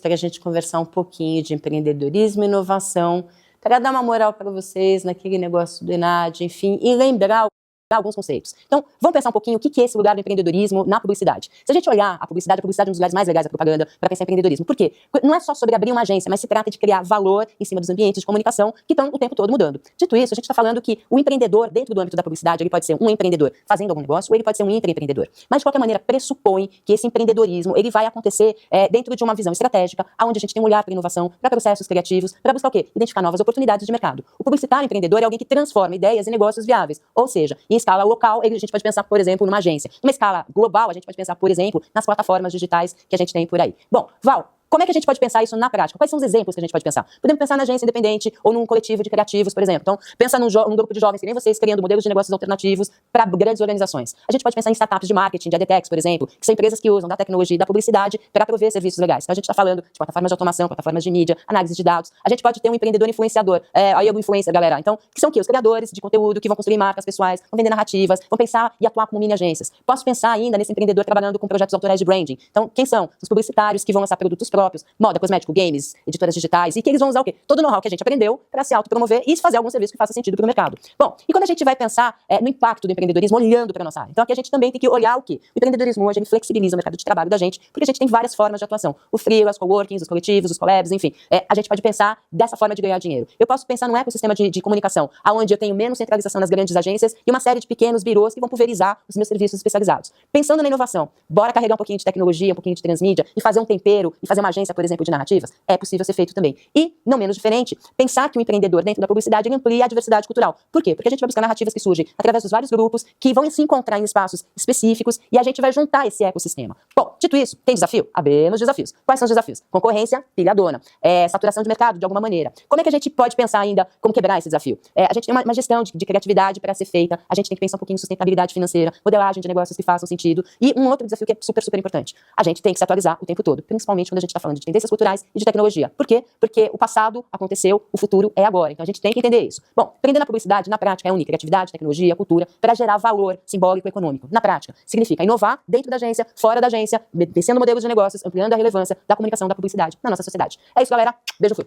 para a gente conversar um pouquinho de empreendedorismo e inovação, para dar uma moral para vocês naquele negócio do ENAD, enfim, e lembrar alguns conceitos. Então, vamos pensar um pouquinho o que é esse lugar do empreendedorismo na publicidade. Se a gente olhar a publicidade é um dos lugares mais legais da propaganda para pensar em empreendedorismo. Por quê? Não é só sobre abrir uma agência, mas se trata de criar valor em cima dos ambientes de comunicação que estão o tempo todo mudando. Dito isso, a gente está falando que o empreendedor, dentro do âmbito da publicidade, ele pode ser um empreendedor fazendo algum negócio ou ele pode ser um intraempreendedor. Mas, de qualquer maneira, pressupõe que esse empreendedorismo ele vai acontecer dentro de uma visão estratégica, onde a gente tem um olhar para inovação, para processos criativos, para buscar o quê? Identificar novas oportunidades de mercado. O publicitário empreendedor é alguém que transforma ideias em negócios viáveis. Ou seja, em escala local, a gente pode pensar, por exemplo, numa agência. Numa escala global, a gente pode pensar, por exemplo, nas plataformas digitais que a gente tem por aí. Bom, Val, como é que a gente pode pensar isso na prática? Quais são os exemplos que a gente pode pensar? Podemos pensar na agência independente ou num coletivo de criativos, por exemplo. Então, pensa num grupo de jovens que nem vocês, criando modelos de negócios alternativos para grandes organizações. A gente pode pensar em startups de marketing, de AdTechs, por exemplo, que são empresas que usam da tecnologia e da publicidade para prover serviços legais. Então, a gente está falando de plataformas de automação, plataformas de mídia, análise de dados. A gente pode ter um empreendedor influenciador. Aí o influencer, galera. Então, que são o quê? Os criadores de conteúdo que vão construir marcas pessoais, vão vender narrativas, vão pensar e atuar como mini agências. Posso pensar ainda nesse empreendedor trabalhando com projetos autorais de branding. Então, quem são? Os publicitários que vão lançar produtos próprios, moda, cosmético, games, editoras digitais, e que eles vão usar o quê? Todo o know-how que a gente aprendeu para se autopromover e fazer algum serviço que faça sentido para o mercado. Bom, e quando a gente vai pensar no impacto do empreendedorismo olhando para a nossa área? Então aqui a gente também tem que olhar o quê? O empreendedorismo hoje ele flexibiliza o mercado de trabalho da gente, porque a gente tem várias formas de atuação. O freela, os coworkings, os coletivos, os collabs, enfim. A gente pode pensar dessa forma de ganhar dinheiro. Eu posso pensar num ecossistema de comunicação, onde eu tenho menos centralização nas grandes agências e uma série de pequenos birôs que vão pulverizar os meus serviços especializados. Pensando na inovação, bora carregar um pouquinho de tecnologia, um pouquinho de transmídia e fazer um tempero e fazer uma agência, por exemplo, de narrativas? É possível ser feito também. E, não menos diferente, pensar que o empreendedor dentro da publicidade ele amplia a diversidade cultural. Por quê? Porque a gente vai buscar narrativas que surgem através dos vários grupos que vão se encontrar em espaços específicos e a gente vai juntar esse ecossistema. Bom, dito isso, tem desafio? Abemos desafios. Quais são os desafios? Concorrência, pilhadona. Saturação de mercado, de alguma maneira. Como é que a gente pode pensar ainda como quebrar esse desafio? A gente tem uma gestão de criatividade para ser feita, a gente tem que pensar um pouquinho em sustentabilidade financeira, modelagem de negócios que façam sentido e um outro desafio que é super, super importante. A gente tem que se atualizar o tempo todo, principalmente quando a gente está falando de tendências culturais e de tecnologia. Por quê? Porque o passado aconteceu, o futuro é agora. Então a gente tem que entender isso. Bom, aprender na publicidade, na prática, é unir criatividade, tecnologia, cultura, para gerar valor simbólico e econômico. Na prática, significa inovar dentro da agência, fora da agência, pensando modelos de negócios, ampliando a relevância da comunicação da publicidade na nossa sociedade. É isso, galera. Beijo, fui.